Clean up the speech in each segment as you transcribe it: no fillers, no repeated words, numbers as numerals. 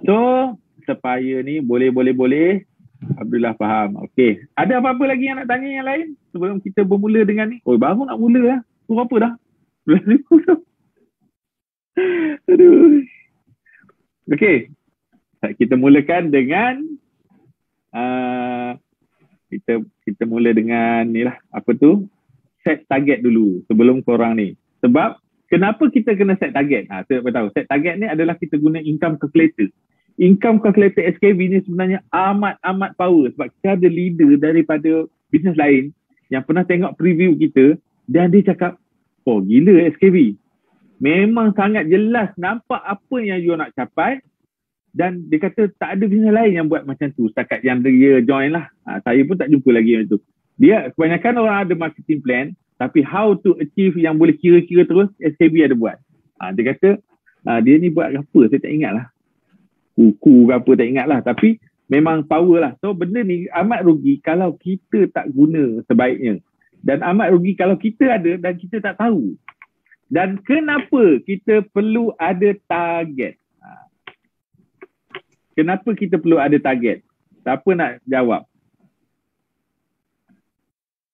So, supaya ni boleh. Alhamdulillah faham. Okey. Ada apa-apa lagi yang nak tanya yang lain sebelum kita bermula dengan ni? Oh, baru nak mula lah. Berapa dah? 11,000 dah. Aduh. Okey. Kita mulakan dengan kita mula dengan ni lah. Apa tu? Set target dulu sebelum korang ni. Sebab kenapa kita kena set target? Saya tahu. Set target ni adalah kita guna income calculator. Income calculator SKV ni sebenarnya amat power sebab kita ada leader daripada bisnes lain yang pernah tengok preview kita dan dia cakap, oh gila SKV. Memang sangat jelas nampak apa yang you nak capai dan dia kata tak ada bisnes lain yang buat macam tu setakat yang dia join lah. Saya pun tak jumpa lagi macam tu. Dia kebanyakan orang ada marketing plan tapi how to achieve yang boleh kira-kira terus SKV ada buat. Dia kata dia ni buat apa saya tak ingat lah. Kuku ke apa tak ingat lah. Tapi memang power lah. So benda ni amat rugi kalau kita tak guna sebaiknya. Dan amat rugi kalau kita ada dan kita tak tahu. Dan kenapa kita perlu ada target? Kenapa kita perlu ada target? Siapa nak jawab?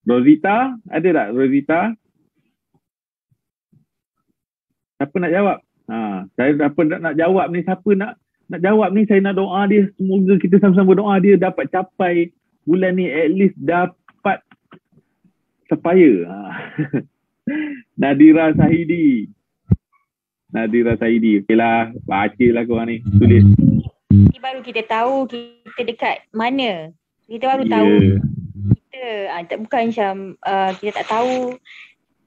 Rosita? Ada tak Rosita? Siapa nak jawab? Saya siapa nak jawab ni? Siapa nak jawab ni? Saya nak doa dia. Semoga kita sama-sama doa dia dapat capai bulan ni at least dapat supaya. Nadira Sahidi. Okeylah, bacalah korang ni. Tulis. Ini baru kita tahu kita dekat mana. Kita baru tahu kita bukan macam kita tak tahu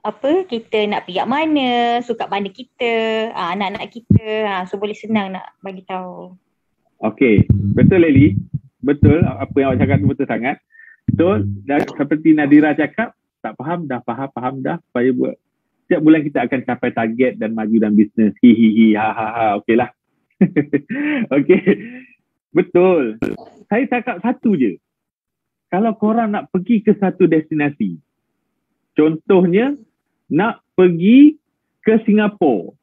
apa kita nak pergi kat mana, suka mana kita, anak-anak kita. So boleh senang nak bagi tahu. Okey, betul Lely. Betul apa yang awak cakap tu betul sangat. Betul. Dan seperti Nadira cakap, tak faham dah, faham dah supaya buat setiap bulan kita akan capai target dan maju dalam bisnes. Hihihi, ha. Okeylah. Okey. Betul. Saya cakap satu je. Kalau korang nak pergi ke satu destinasi, contohnya nak pergi ke Singapura.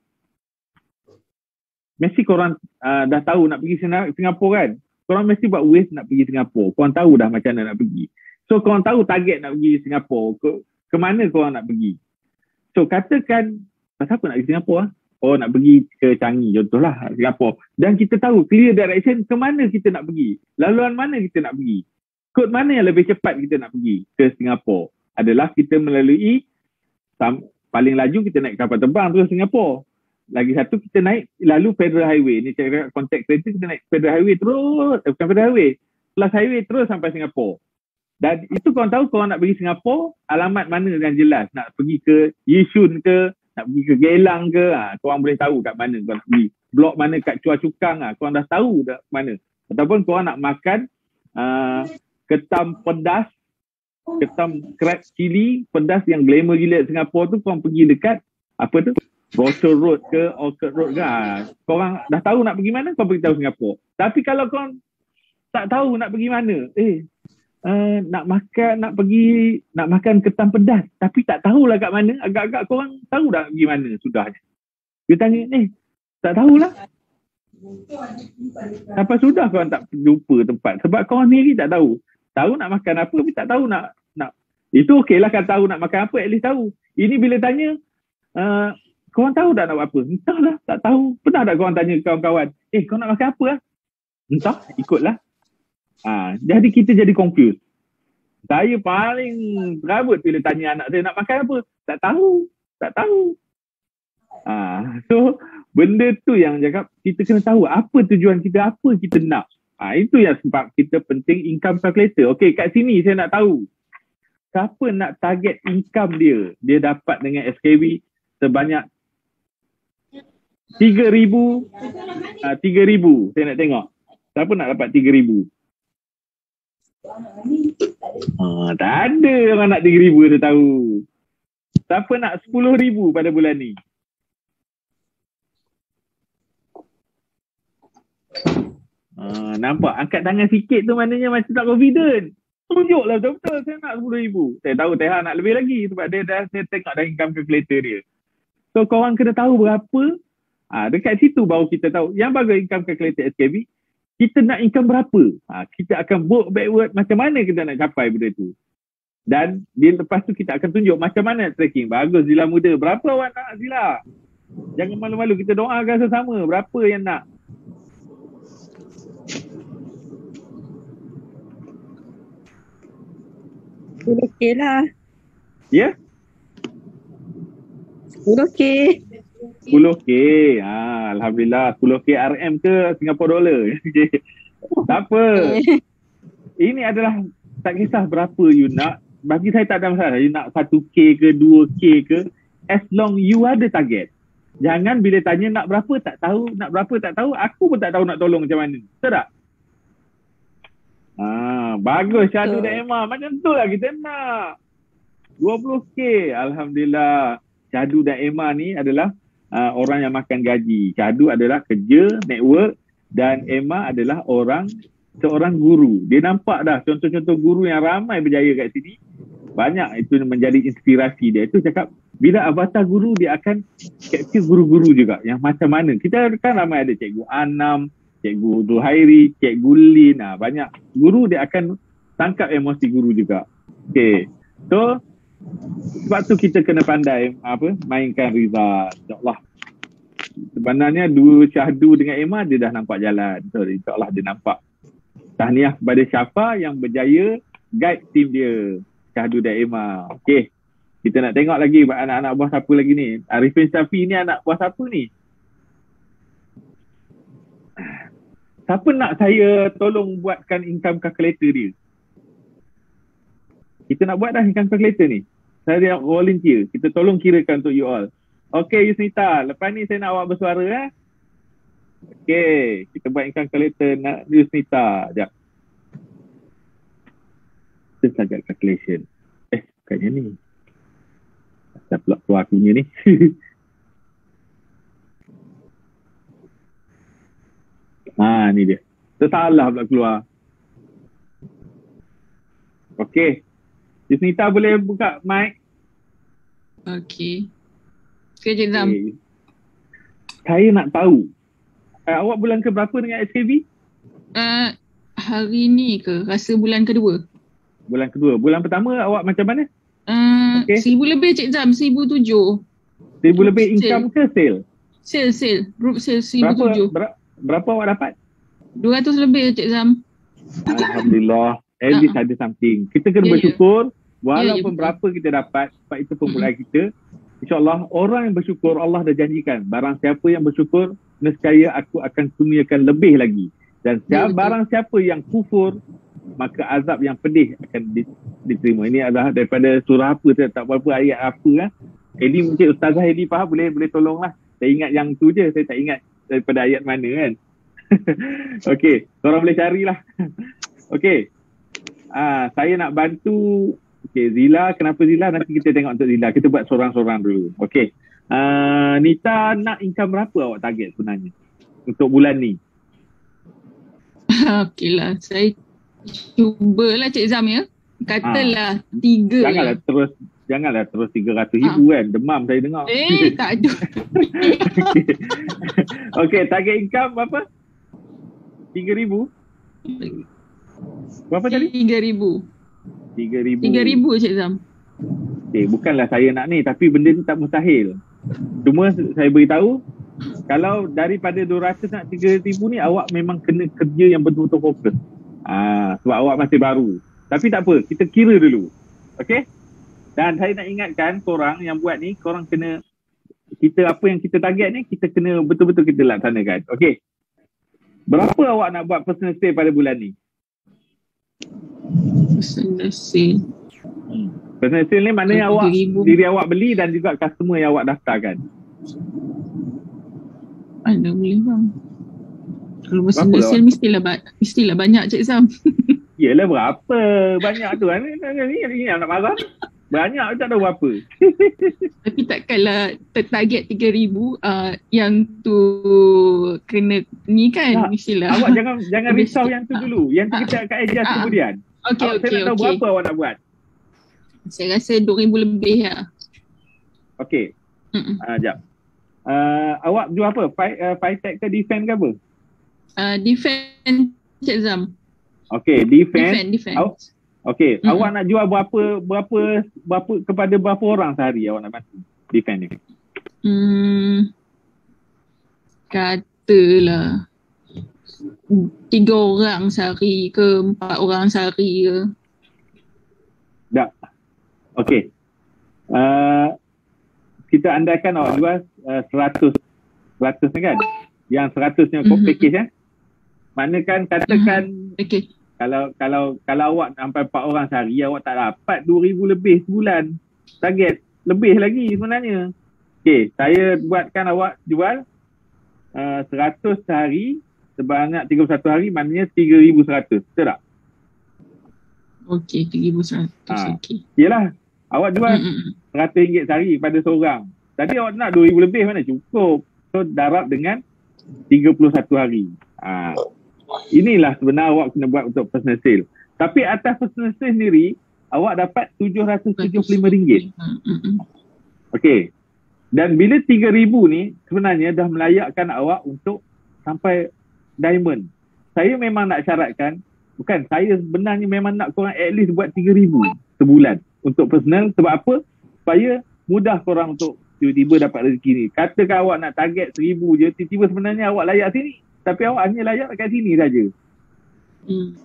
Mesti korang dah tahu nak pergi Singapura kan? Korang mesti buat waste nak pergi Singapura. Korang tahu dah macam mana nak pergi. So korang tahu target nak pergi Singapura. Ke mana korang nak pergi? So katakan, pasal apa nak pergi Singapura? Oh nak pergi ke Changi contohlah Singapura. Dan kita tahu clear direction ke mana kita nak pergi. Laluan mana kita nak pergi. Kod mana yang lebih cepat kita nak pergi ke Singapura. Adalah kita melalui paling laju kita naik kapal terbang terus Singapura. Lagi satu kita naik lalu Federal Highway. Ni cakap kontak kereta kita naik Federal Highway terus. Bukan Federal Highway. Plus Highway terus sampai Singapura. Dan itu korang tahu korang nak pergi Singapura, alamat mana yang jelas. Nak pergi ke Yishun ke, nak pergi ke Geylang ke, korang boleh tahu kat mana korang nak pergi. Blok mana kat Chua Chu Kang, korang dah tahu kat mana. Ataupun korang nak makan ketam pedas, ketam crab cili pedas yang glamour gila kat Singapura tu, korang pergi dekat apa tu? Rochor Road ke Orchard Road ke. Korang dah tahu nak pergi mana, korang pergi tahu Singapura. Tapi kalau korang tak tahu nak pergi mana, nak makan ketam pedas tapi tak tahulah kat mana, agak-agak korang tahu dah pergi mana sudahnya. Dia tanya, tak tahulah. Sampai sudah korang tak jumpa tempat sebab korang sendiri tak tahu. Tahu nak makan apa tapi tak tahu nak. Itu okeylah kan tahu nak makan apa, at least tahu. Ini bila tanya, korang tahu tak nak buat apa? Entahlah, tak tahu. Pernah tak korang tanya kawan-kawan, kau nak makan apa lah? Entah, ikutlah. Jadi kita jadi confused. Saya paling terabut bila tanya anak saya nak makan apa. Tak tahu. So benda tu yang cakap kita kena tahu apa tujuan kita, apa kita nak. Itu yang sebab kita penting income calculator. Okey, kat sini saya nak tahu siapa nak target income dia dapat dengan SKV sebanyak 3,000. 3,000 saya nak tengok. Siapa nak dapat 3,000? Tak ada orang nak 3,000 dia tahu. Siapa nak 10,000 pada bulan ni? Nampak? Angkat tangan sikit tu maknanya macam tak confident. Tunjuklah betul-betul saya nak 10,000. Saya tahu Teha nak lebih lagi sebab dia dah saya tengok dah income calculator dia. So korang kena tahu berapa Dekat situ baru kita tahu. Yang bagus income calculator SKB, kita nak income berapa? Kita akan work backward macam mana kita nak capai benda tu. Dan lepas tu kita akan tunjuk macam mana tracking. Bagus Zila muda. Berapa awak nak Zila? Jangan malu-malu. Kita doakan sesama. Berapa yang nak? Okay lah. Ya? 10K. 10K. Alhamdulillah. 10K RM ke Singapore dollar? Okay. Tak apa. Ini adalah tak kisah berapa you nak. Bagi saya tak ada masalah. You nak 1K ke 2K ke. As long you ada target. Jangan bila tanya nak berapa tak tahu. Nak berapa tak tahu. Aku pun tak tahu nak tolong macam mana. Betul tak? Bagus Syahdu dan Emma. Macam tu lah kita nak. 20K. Alhamdulillah. Syahdu dan Emma ni adalah orang yang makan gaji. Syahdu adalah kerja, network dan Emma adalah seorang guru. Dia nampak dah contoh-contoh guru yang ramai berjaya kat sini. Banyak itu menjadi inspirasi dia. Itu cakap bila avatar guru dia akan capture guru-guru juga. Yang macam mana. Kita kan ramai ada Cikgu Anam, Cikgu Zuhairi, Cikgu Lin. Banyak guru dia akan tangkap emosi guru juga. Okay. So sebab tu kita kena pandai mainkan Riza. InsyaAllah. Sebenarnya dua Syahdu dengan Emma dia dah nampak jalan. So insyaAllah dia nampak. Tahniah kepada Syafa yang berjaya guide tim dia. Syahdu dan Emma. Okay. Kita nak tengok lagi anak-anak buah siapa lagi ni. Arifin Syafi ni anak buah siapa ni? Siapa nak saya tolong buatkan income calculator dia? Kita nak buat dah income calculator ni. Saya volunteer. Kita tolong kirakan untuk you all. Okay Yusnita. Lepas ni saya nak awak bersuara. Okay. Kita buat income calculator nak Yusnita. Sekejap. Kita saja calculation. Bukannya ni. Saya pula keluar akunya ni. Ni dia. Tersalah pula keluar. Okay. Yusnita boleh buka mic? Okay. Cik Zam. Okay. Saya nak tahu. Awak bulan ke berapa dengan SKB? Hari ni ke? Rasa bulan kedua. Bulan kedua. Bulan pertama awak macam mana? Okay. 1,000 lebih Cik Zam. 1,007. 1,000 lebih income ke sale? Sale. Group sale 1,007. Berapa awak dapat? 200 lebih Cik Zam. Alhamdulillah. At least ada something. Kita kena bersyukur. Walaupun berapa kita dapat. Sebab itu permulaan kita. InsyaAllah orang yang bersyukur Allah dah janjikan. Barang siapa yang bersyukur, nescaya aku akan kurniakan lebih lagi. Dan barang siapa yang kufur, maka azab yang pedih akan diterima. Ini adalah daripada surah apa, saya tak berapa ayat apa. Edi mungkin Ustazah Edi faham, boleh tolonglah. Saya ingat yang tu je, saya tak ingat daripada ayat mana kan. Okey, korang boleh carilah. Okey. Saya nak bantu. Okey, Zila, kenapa Zila? Nanti kita tengok untuk Zila. Kita buat sorang-sorang dulu. Okey. Nita nak income berapa awak target sebenarnya untuk bulan ni? Okeylah, saya cubalah Cik Zam ya. Katalah 3 Janganlah terus 300,000 kan. Demam saya dengar. Tak ada. Okey, target income berapa? 3,000? Berapa tadi? 3,000. 3,000 Cik Zam. Okay, bukanlah saya nak ni, tapi benda ni tak mustahil. Cuma saya beritahu, kalau daripada 200 nak 3,000 ni, awak memang kena kerja yang betul-betul fokus. Sebab awak masih baru. Tapi tak apa, kita kira dulu. Okay? Dan saya nak ingatkan korang yang buat ni, korang kena, apa yang kita target ni, kita kena betul-betul kita laksanakan. Okay? Berapa awak nak buat personal sale pada bulan ni? Personal sale. Personal sale ni maknanya awak, diri awak beli dan juga customer yang awak daftarkan. Ada boleh bang. Kalau personal sale mestilah banyak Cik Sam. Yelah berapa banyak tu. Ni nak marah. Banyak tak tahu berapa. Tapi takkanlah target 3,000 yang tu kena ni kan, mestilah. Awak jangan risau yang tu dulu. Yang tu kita akan adjust kemudian. Okey. Saya nak tahu berapa awak nak buat. Saya rasa 2,000 lebih lah. Okey. Sekejap. Awak jual apa? Fitech ke defend ke apa? Defend Cik Zam. Okay, defend. Defend. Okay, awak nak jual berapa kepada berapa orang sehari awak nak bantu defend ni? Katalah 3 orang sehari ke 4 orang sehari ke. Tak. Okay. Kita andaikan awak jual 100 ni kan? Yang 100 nya package kan? Mana kan katakan Okay. Kalau awak sampai 4 orang sehari, awak tak dapat 2,000 lebih sebulan. Target lebih lagi sebenarnya. Okay, saya buatkan awak jual 100 sehari sebanyak 31 hari, maknanya 3,100. Betul tak? Okay, 3,100. Okay. Yelah, awak jual RM100 sehari pada seorang. Tadi awak nak 2,000 lebih, mana cukup. So darab dengan 31 hari. Inilah sebenarnya awak kena buat untuk personal sale. Tapi atas personal sale sendiri, awak dapat RM775. Okey. Dan bila 3,000 ni sebenarnya dah melayakkan awak untuk sampai diamond. Saya memang nak syaratkan, bukan, saya sebenarnya memang nak korang at least buat 3,000 sebulan untuk personal. Sebab apa? Supaya mudah korang untuk tiba-tiba dapat rezeki ni. Katakan awak nak target 1,000 je, tiba-tiba sebenarnya awak layak sini. Tapi awak hanya layak kat sini saja.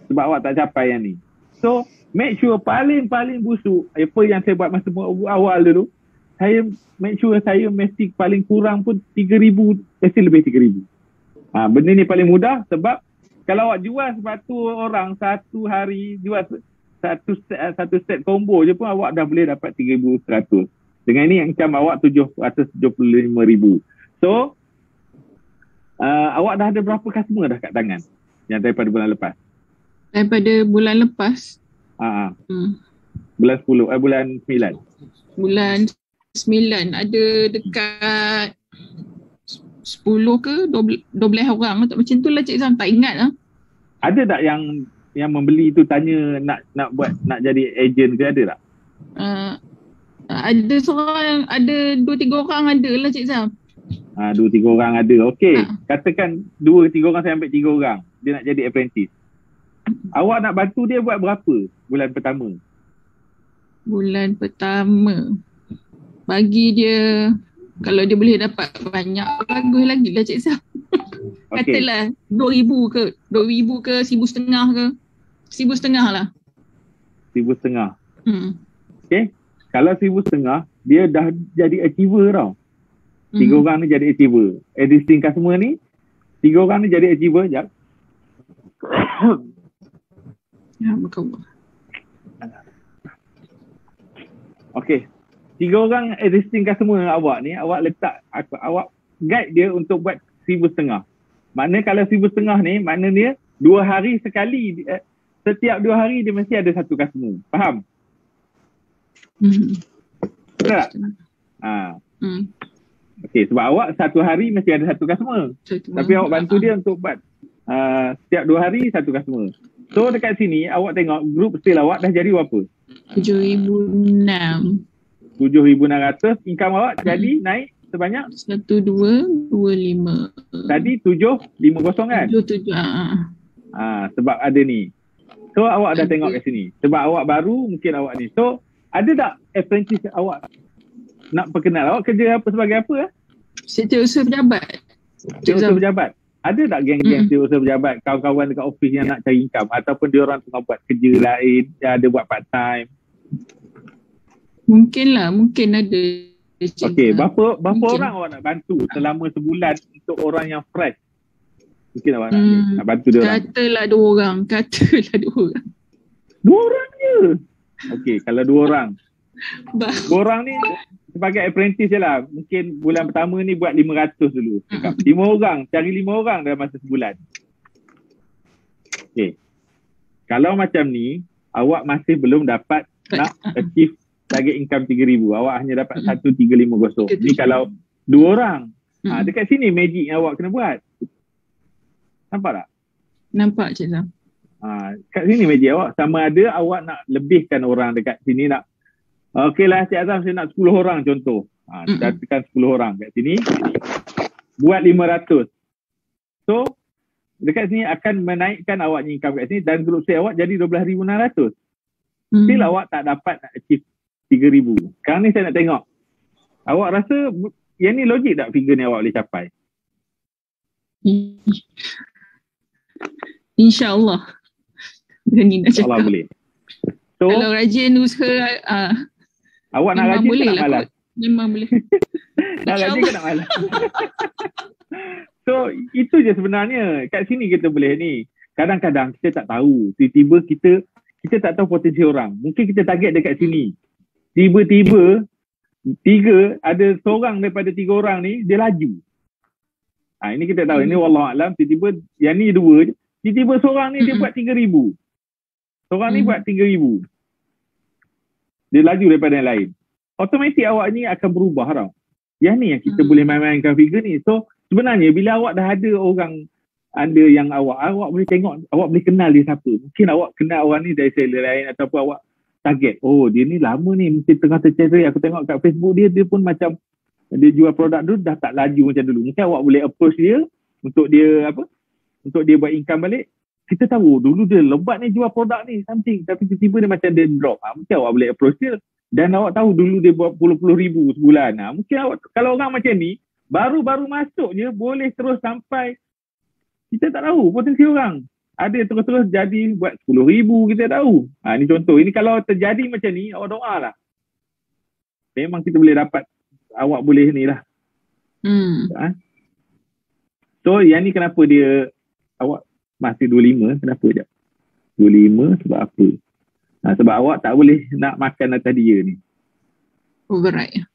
Sebab awak tak capai yang ni. So, make sure paling busuk, apa yang saya buat masa awal dulu, saya make sure saya mesti paling kurang pun 3,000, mesti lebih 3,000. Benda ni paling mudah sebab kalau awak jual satu orang satu hari, jual satu set combo je pun awak dah boleh dapat 3,100. Dengan ni macam awak 775,000. So, awak dah ada berapa customer dah kat tangan yang daripada bulan lepas? Daripada bulan lepas? Bulan 10, bulan 9. Bulan 9 ada dekat 10 ke 12 orang tak, macam tu lah Cik Zam, tak ingat lah. Ada tak yang membeli tu tanya nak buat, nak jadi agent ke, ada tak? Ada seorang, ada 2-3 orang ada lah Cik Zam. 2-3 orang ada. Okey, katakan 2-3 orang saya ambil 3 orang. Dia nak jadi apprentice. Awak nak bantu dia buat berapa bulan pertama? Bulan pertama bagi dia, kalau dia boleh dapat banyak, bagus lagi lah Cik Sam. Katalah 2,000 ke 1,500 ke 1,500 lah. 1,500. Okay, kalau 1,500 dia dah jadi achiever tau. 3 orang ni jadi achiever. Existing customer ni 3 orang ni jadi achiever. Sekejap. Ya, berkau. Okay, 3 orang existing customer awak ni, awak letak, awak guide dia untuk buat 1,500. Maknanya kalau 1,500 ni, maknanya 2 hari sekali, setiap 2 hari dia mesti ada satu customer. Faham? Betul tak? Okay, sebab awak satu hari mesti ada satu customer. Tapi awak bantu dia untuk buat setiap 2 hari satu customer. So dekat sini awak tengok group sale awak dah jadi berapa? 7,600. 7,600. Income awak jadi naik sebanyak 1,225. Tadi 7,50 kan? 7,7. Sebab ada ni. So awak dah tengok kat sini. Sebab awak baru mungkin awak ni. So ada tak apprentice awak nak perkenal? Awak kerja apa sebagai apa? Setiausaha pejabat. Setiausaha pejabat. Ada tak geng-geng setiausaha pejabat, kawan-kawan dekat office yang nak cari income? Ataupun dia orang tengah buat kerja lain, ada buat part time? Mungkin ada. Okey, berapa orang awak nak bantu selama sebulan untuk orang yang fresh? Mungkin awak nak bantu dia orang. Katalah 2 orang. 2 orang je? Okey, kalau 2 orang. 2 orang ni sebagai apprentice je lah. Mungkin bulan pertama ni buat 500 dulu. 5 orang, cari 5 orang dalam masa sebulan. Okey. Kalau macam ni, awak masih belum dapat nak achieve target income 3,000. Awak hanya dapat 1,350. Ni kalau 2 orang. Dekat sini magic yang awak kena buat. Nampak tak? Nampak Cik Zam. Kat sini magic awak. Sama ada awak nak lebihkan orang dekat sini nak. Okey lah Cik Azam, saya nak 10 orang contoh. Kita tekan 10 orang kat sini. buat 500. So, dekat sini akan menaikkan awaknya income kat sini dan grup sale awak jadi 12,600. Still awak tak dapat nak achieve 3,000. Sekarang ni saya nak tengok. Awak rasa yang ni logik tak figure ni awak boleh capai? InsyaAllah. InsyaAllah boleh. So, kalau rajin usaha, awak nak rajin ke nak malas? Memang boleh. Nak rajin ke nak malas? So, itu je sebenarnya. Kat sini kita boleh ni. Kadang-kadang kita tak tahu. Tiba-tiba kita tak tahu potensi orang. Mungkin kita target dekat sini. Tiba-tiba, ada seorang daripada 3 orang ni, dia laju. Ini kita tahu. Ini wallahualam. Tiba-tiba, yang ni 2 je. Tiba-tiba seorang ni dia buat 3,000. Seorang ni buat 3,000. Dia laju daripada yang lain. Automatik awak ni akan berubah tau. Yang ni yang kita boleh main-mainkan figure ni. So sebenarnya bila awak dah ada orang ada yang awak boleh tengok, awak boleh kenal dia siapa. Mungkin awak kenal orang ni dari seller lain ataupun awak target. Oh dia ni lama ni mesti tengah tercari. Aku tengok kat Facebook dia pun macam dia jual produk tu dah tak laju macam dulu. Mungkin awak boleh approach dia untuk dia untuk dia buat income balik. Kita tahu dulu dia lebat ni jual produk ni something tapi tiba-tiba dia macam dia drop. Mungkin awak boleh approach dia. Dan awak tahu dulu dia buat puluh-puluh ribu sebulan. Mungkin awak, kalau orang macam ni, baru-baru masuk je boleh terus sampai, kita tak tahu potensi orang. Ada terus-terus jadi buat 10,000 kita tahu. Ini contoh. Ini kalau terjadi macam ni, awak doa lah. Memang kita boleh dapat, awak boleh ni lah. So yang ni kenapa dia, awak masih 25, kenapa je? 25 sebab apa? Sebab awak tak boleh nak makan atas dia ni. Override.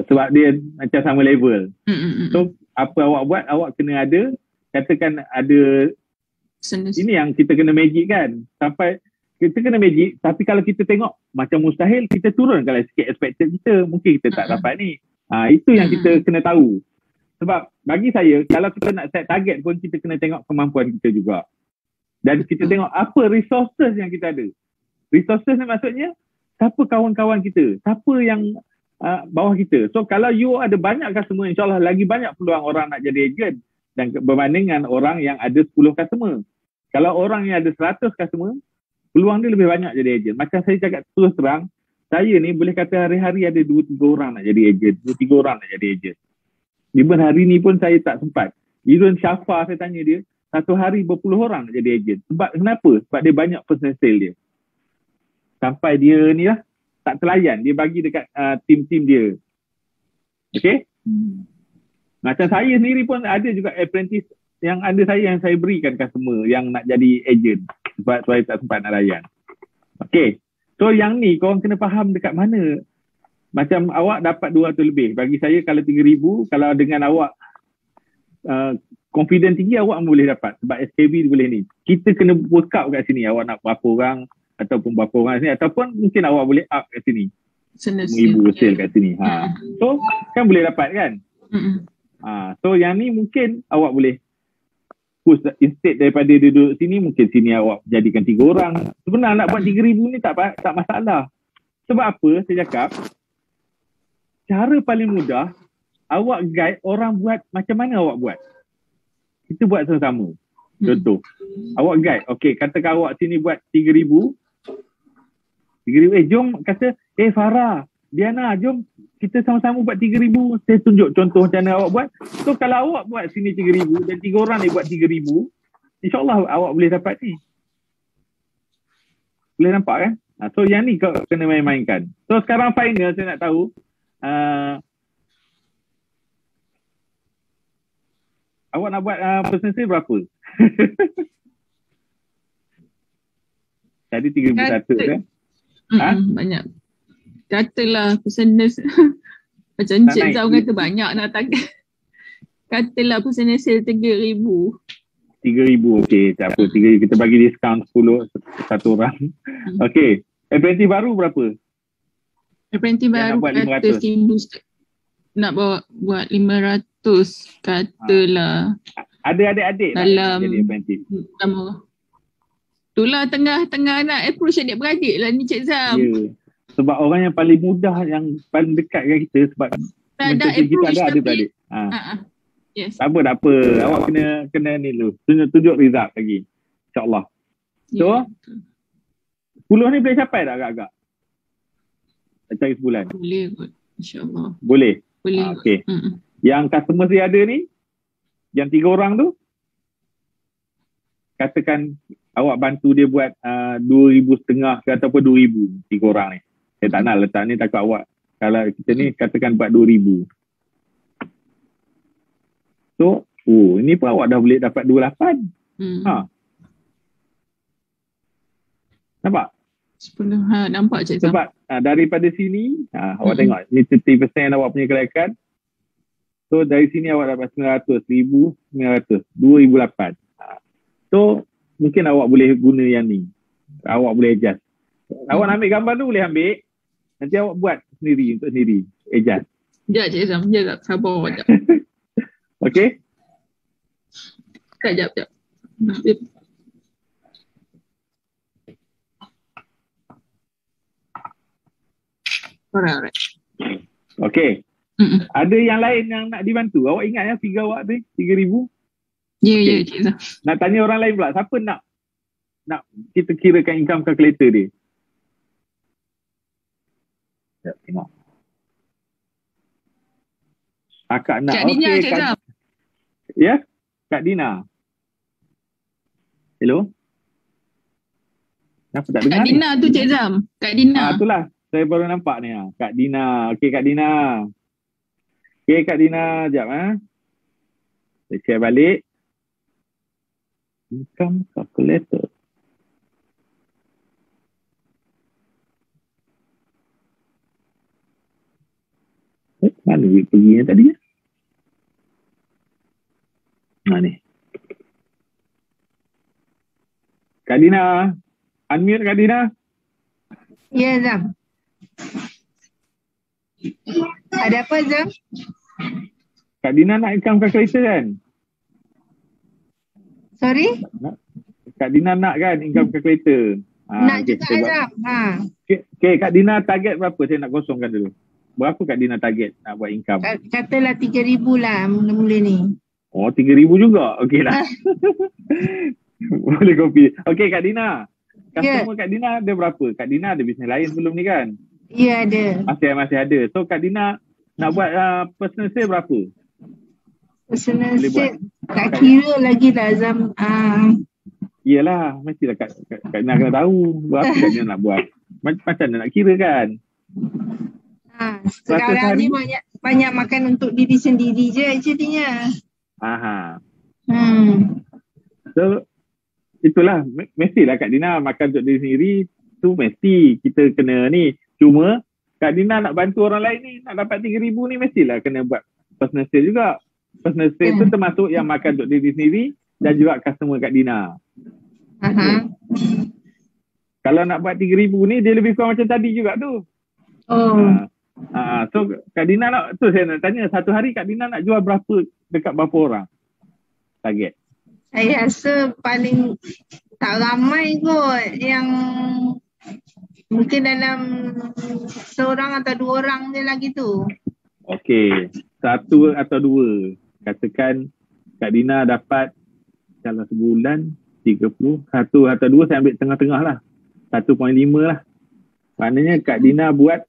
Sebab dia macam sama level. So apa awak buat, awak kena ada, katakan ada, ini yang kita kena magic kan. Sampai kita kena magic, tapi kalau kita tengok macam mustahil, kita turun kalau sikit expected kita, mungkin kita tak dapat ni. Itu yang kita kena tahu. Sebab bagi saya, kalau kita nak set target pun, kita kena tengok kemampuan kita juga. Dan kita tengok apa resources yang kita ada. Resources ni maksudnya, siapa kawan-kawan kita, siapa yang bawah kita. So kalau you ada banyak customer, insyaAllah lagi banyak peluang orang nak jadi agent. Dan berbanding dengan orang yang ada 10 customer. Kalau orang yang ada 100 customer, peluang dia lebih banyak jadi agent. Macam saya cakap terus terang, saya ni boleh kata hari-hari ada 2-3 orang nak jadi agent. 2-3 orang nak jadi agent. Even hari ni pun saya tak sempat. Even Syafa saya tanya dia, satu hari berpuluh orang nak jadi agent. Sebab kenapa? Sebab dia banyak personal sale dia. Sampai dia ni lah, tak terlayan. Dia bagi dekat tim-tim dia. Okay? Macam saya sendiri pun ada juga apprentice yang ada yang saya berikan customer yang nak jadi agent. Sebab saya tak sempat nak layan. Okay. So yang ni korang kena faham dekat mana. Macam awak dapat 200 lebih. Bagi saya kalau 3,000, kalau dengan awak confident tinggi, awak boleh dapat. Sebab SKB boleh ni. Kita kena work out kat sini. Awak nak berapa orang ataupun berapa orang sini. Ataupun mungkin awak boleh up kat sini. 1,000 sale kat sini. So kan boleh dapat kan? So yang ni mungkin awak boleh push instead daripada duduk sini, mungkin sini awak jadikan 3 orang. Sebenarnya nak buat 3,000 ni tak masalah. Sebab apa saya cakap, cara paling mudah awak guide orang buat macam mana awak buat. Kita buat sama-sama. Contoh, awak guide, okay, katakan awak sini buat 3,000, jom kata, Farah, Diana, jom kita sama-sama buat 3,000. Saya tunjuk contoh macam mana awak buat. So kalau awak buat sini 3,000 dan 3 orang ni buat 3,000, insyaAllah awak boleh dapat ni. Boleh nampak kan? So yang ni kau kena main-mainkan. So sekarang final saya nak tahu, awak nak buat persentasenya berapa? Tadi 3,100 kan? Banyak. Katalah persentas macam Encik Zam kata banyak nak target. Katalah persentas 3,000. 3,000, okey. Tak apa, 3,000 kita bagi diskaun 10 satu orang. Okey. Apprentice baru berapa? Apprentice baru kata nak buat 500 katalah. Ada adik-adik dalam jadi apprentice. Itulah tengah nak approach adik-beradik lah ni Cik Zam. Ya. Sebab orang yang paling mudah, yang paling dekat dengan kita, sebab dah menteri kita approach ada tapi tadi. yes. Tak apa. Awak kena ni dulu. Tunjuk result lagi. InsyaAllah. So, 10 ni boleh capai tak agak-agak? Cari sebulan. Boleh kot. InsyaAllah. Boleh? Boleh. Okay. Yang customer saya ada ni, yang 3 orang tu, katakan awak bantu dia buat 2,500 ke ataupun 2,000, 3 orang ni. Saya tak nak letak ni, takut awak. Kalau kita ni katakan buat 2,000. So, ini pun awak dah boleh dapat 28. Nampak? 10. Nampak Cik Sam. Sebab daripada sini, awak tengok, ni 30% awak punya kelayakan. So, dari sini awak dapat 900, 1,900, 2,008. So, mungkin awak boleh guna yang ni. Awak boleh adjust. Awak nak ambil gambar tu boleh ambil. Nanti awak buat sendiri untuk sendiri. Adjust. Sekejap Cik Sam. Sekejap. Sabar sekejap. Okay? Sekejap. Alright. Okay. Ada yang lain yang nak dibantu? Awak ingat yang figure awak tu 3,000? Ya, Cik Sam. Nak tanya orang lain pula. Siapa nak kita kirakan income calculator dia? Tengok. Akak nak. Kak Dina, Cik Sam. Ya? Kak Dina. Hello? Kenapa tak dengar Kak Dina tu Cik Sam. Kak Dina. Itulah. Saya baru nampak ni. Kak Dina. Okey Kak Dina. Okey Kak Dina. Sekejap. Saya share balik. Income calculator. Mana duit pergi yang tadi? Ni. Kak Dina. Unmute Kak Dina. Ya, Zam. Ada apa, Zam? Kak Dina nak income calculator kan? Sorry? Kak Dina nak kan income calculator? Nak juga, Zam. Okay, Kak Dina target berapa? Saya nak kosongkan dulu. Berapa Kak Dina target nak buat income? Katalah 3,000 lah mula-mula ni. Oh, 3,000 juga? Okey lah. Boleh kopi. Okey Kak Dina. Customer Kak Dina ada berapa? Kak Dina ada bisnes lain sebelum ni kan? Ya, ada. Masih ada. So Kak Dina nak buat personal sale berapa? Personal sale tak kira lagi lah, Zam. Yelah, mestilah Kak Dina kena tahu berapa Kak Dina nak buat. Macam mana nak kira kan? Sekarang ni banyak makan untuk diri sendiri je jadinya. So itulah, mestilah Kak Dina makan untuk diri sendiri tu, mesti kita kena ni. Cuma Kak Dina nak bantu orang lain ni, nak dapat 3,000 ni mestilah kena buat personal sale juga. Personal sale tu termasuk yang makan untuk diri sendiri dan juga customer Kak Dina. Kalau nak buat 3,000 ni, dia lebih kurang macam tadi juga tu. So Kak Dina nak, tu saya nak tanya, satu hari Kak Dina nak jual berapa, dekat berapa orang target? Saya rasa paling tak ramai kot, yang mungkin dalam seorang atau 2 orang je lah gitu. Okey, 1 atau 2. Katakan Kak Dina dapat kalau sebulan 30, 1 atau 2 saya ambil tengah-tengah lah. 1.5 lah. Maknanya Kak Dina buat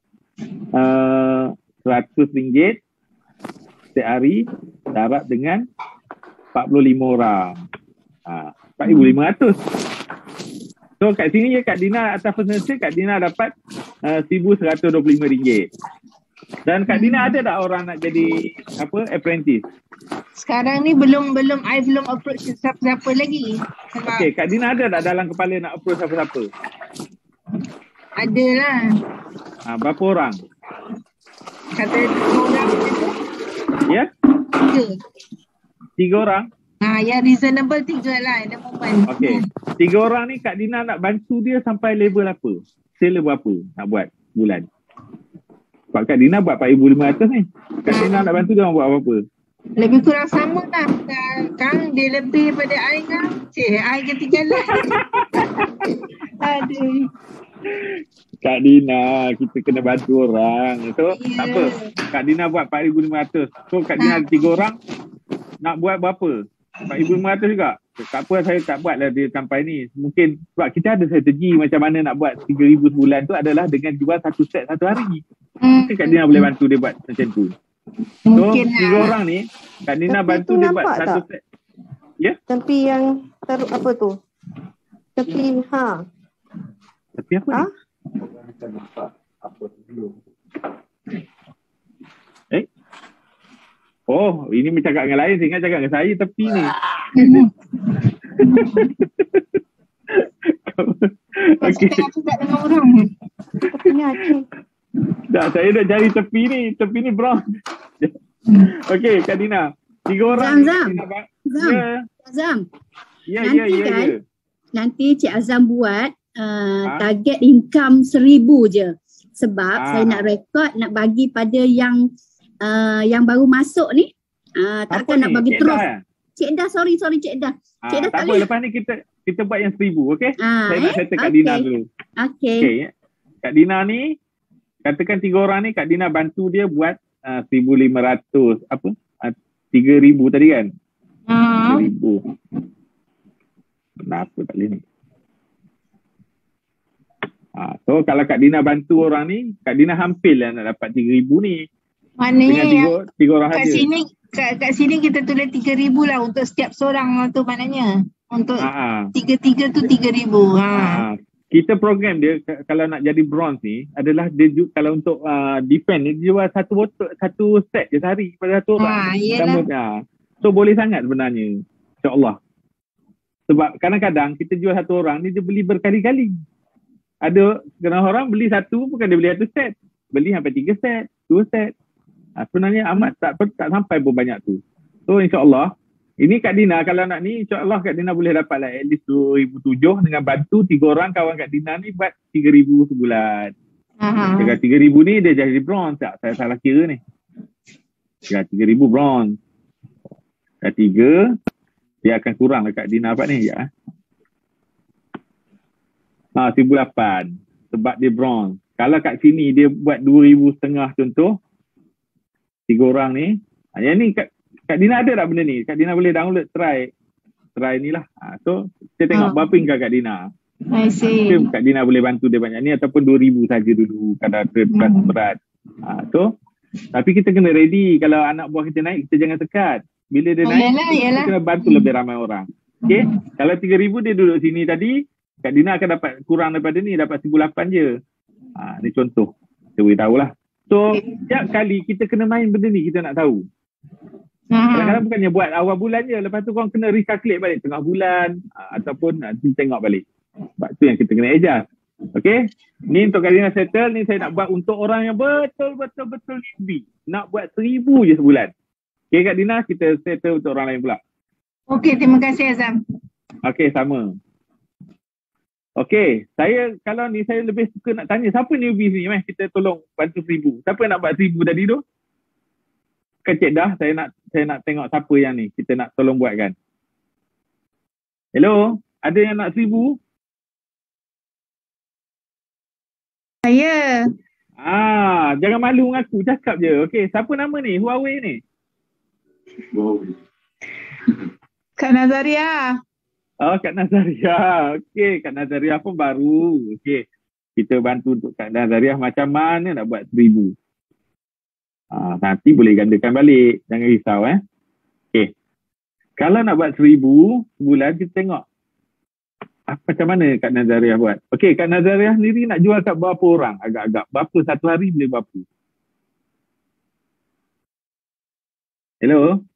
RM100 setiap hari, darab dengan 45 orang. 4,500. So kat sini je Kak Dina atas personal sale, Kak Dina dapat RM1,125. Dan Kak Dina ada tak orang nak jadi apprentice? Sekarang ni belum I belum approach siapa-siapa lagi. Okey, Kak Dina ada tak dalam kepala nak approach siapa-siapa? Ada lah. Berapa orang? Kata 2 orang macam tu. Ya? 3 orang? Yang reasonable 3 lah at the moment. Okey. 3 orang ni Kak Dina nak bantu dia sampai level apa? Sale level apa nak buat bulan? Sebab Kak Dina buat 4,500 ni. Kak Dina nak bantu dia buat apa-apa? Lebih kurang sama lah. Kan dia lebih pada I kan. I ketinggalan. Aduh. Kak Dina, kita kena bantu orang. So, tak apa. Kak Dina buat 4,500. So, Kak Dina ada 3 orang, nak buat berapa? 4,500 juga. Tak apa, saya tak buat lah dia sampai ni. Mungkin sebab kita ada strategi macam mana nak buat 3,000 sebulan tu adalah dengan jual satu set satu hari. Mungkin Kak Dina boleh bantu dia buat macam tu. So, Mungkin 3 orang ni, Kak Dina Tapi bantu tu dia buat nampak satu tak? set. Ya? Tepi yang apa tu? Tepi Tapi apa Ha? ni? Oh, ini bercakap dengan lain. Saya ingat cakap dengan saya tepi ni. Okey. Tengah cakap dengan orang. Tepinya Aceh. Tak, saya dah cari tepi ni. Tepi ni brown. Okey, Kak Dina. 3 orang. Zam. Ni, Zam. Ya, Azam, ya, Nanti ya, ya, kan, ya. nanti Cik Azam buat target income 1,000 je. Sebab saya nak rekod, nak bagi pada yang baru masuk ni. Takkan nak bagi Cik terus. Dah, Cik Dah, sorry Cik Dah. Cik Dah tak tak apa, boleh. lepas ni kita buat yang 1,000, okey? Saya nak settle Kak Okey. Dina dulu. Okey. Okey, ya. Kak Dina ni, katakan 3 orang ni, Kak Dina bantu dia buat 1,500. Apa? 3,000 tadi kan? 3,000. Kenapa tak boleh ni? So kalau Kak Dina bantu orang ni, Kak Dina hampir lah nak dapat 3,000 ni. Maknanya yang Dengan 3 orang kat saja. sini kat sini kita tulis 3,000 lah untuk setiap seorang tu maknanya. Untuk tiga-tiga tu 3,000. Kita program dia kalau nak jadi bronze ni adalah dia kalau untuk defend ni dia jual satu set je sehari pada satu orang. Yelah. So boleh sangat sebenarnya. InsyaAllah. Sebab kadang-kadang kita jual satu orang ni dia beli berkali-kali. Ada kadang orang beli satu bukan dia beli satu set. Beli sampai 3 set, 2 set. Sebenarnya amat tak sampai pun banyak tu. So insyaAllah. Ini Kak Dina kalau nak ni insyaAllah Kak Dina boleh dapat lah at least 2,007 dengan bantu 3 orang kawan Kak Dina ni buat 3,000 sebulan. Dengan 3,000 ni dia jadi bronze tak? Saya salah kira ni. Dengan 3,000 bronze. Dah 3 dia akan kurang lah Kak Dina dapat ni ya. 1,008 sebab dia bronze. Kalau kat sini dia buat 2,500 contoh 3 orang ni. Yang ni Kak Dina ada tak benda ni? Kak Dina boleh download try ni lah. So kita tengok berapa income Kak Dina. I see. Kak Dina boleh bantu dia banyak ni ataupun 2,000 saja dulu kadar keras berat. So tapi kita kena ready kalau anak buah kita naik kita jangan sekat. Bila dia naik kita kena bantu lebih ramai orang. Okay? Kalau 3,000 dia duduk sini tadi Kak Dina akan dapat kurang daripada ni dapat 1,008 je. Ni contoh. Kita boleh tahulah. So setiap kali kita kena main benda ni kita nak tahu. Kadang-kadang bukannya buat awal bulan je. Lepas tu korang kena recalculate balik tengah bulan ataupun nanti tengok balik. Sebab tu yang kita kena adjust. Okay. Ni untuk Kak Dina settle. Ni saya nak buat untuk orang yang betul-betul newbie. Nak buat 1,000 je sebulan. Okay Kak Dina kita settle untuk orang lain pula. Okay, terima kasih Azam. Okay, sama. Okay, saya kalau ni saya lebih suka nak tanya siapa newbie ni kita tolong bantu 1,000. Siapa nak buat 1,000 tadi tu? Kecik dah, saya nak tengok siapa yang ni kita nak tolong buatkan. Hello, ada yang nak 1,000? Saya. Jangan malu dengan aku, cakap je. Okay, siapa nama ni? Huawei ni? Kak Nazaria. Oh, Kak Nazaria. Okay, Kak Nazaria pun baru. Okay, kita bantu untuk Kak Nazaria macam mana nak buat 1,000. Nanti boleh gandakan balik. Jangan risau Okay. Kalau nak buat 1,000 sebulan, kita tengok macam mana Kak Nazaria buat. Okay, Kak Nazaria sendiri nak jual kat berapa orang? Agak-agak. Berapa satu hari boleh berapa? Hello?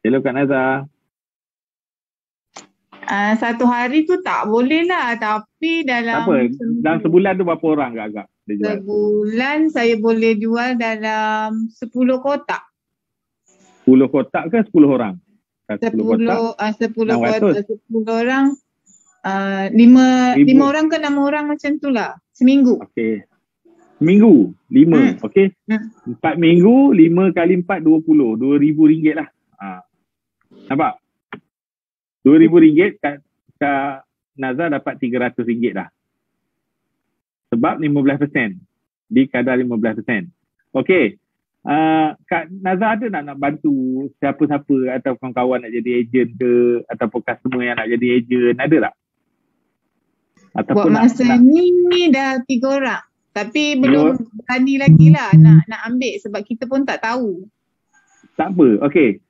Hello Kak Nazar. Satu hari tu tak boleh lah. Tapi dalam... Tak apa. Dalam sebulan tu berapa orang agak-agak dia jual? Sebulan saya boleh jual dalam 10 kotak. 10 kotak ke 10 orang? 10 kotak. 10 orang. 5 orang ke 6 orang macam tu lah. Seminggu. Okey. Seminggu 5. Okey. 4 minggu 5 kali 4 20. RM2,000 lah. Nampak? RM2,000 kat Nazar dapat RM300 dah. Sebab 15%. Di kadar 15%. Okey. Kak Nazar ada nak bantu siapa-siapa atau kawan-kawan nak jadi ejen ke ataupun customer yang nak jadi ejen, ada tak? Ataupun buat masa ni dah 3 orang. Tapi belum berani lagi lah nak ambil sebab kita pun tak tahu. Tak apa. Okey.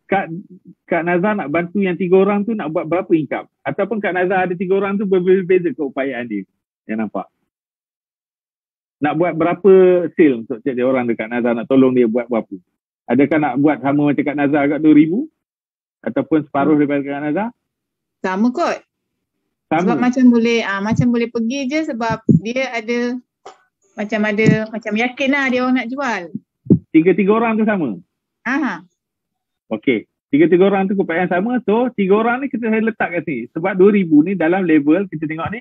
Kak Nazar nak bantu yang 3 orang tu nak buat berapa income? Ataupun Kak Nazar ada 3 orang tu berbeza keupayaan dia. Yang nampak. Nak buat berapa sale untuk setiap orang dekat Nazar, nak tolong dia buat berapa? Adakah nak buat sama macam Kak Nazar kat 2,000? Ataupun separuh daripada Kak Nazar? Sama kot. Sama. Sebab macam boleh pergi je sebab dia ada macam yakin lah dia orang nak jual. 3 orang tu sama? Aha. Okey. 3 orang tu keupayaan sama. So 3 orang ni kita letak kat sini. Sebab 2,000 ni dalam level kita tengok ni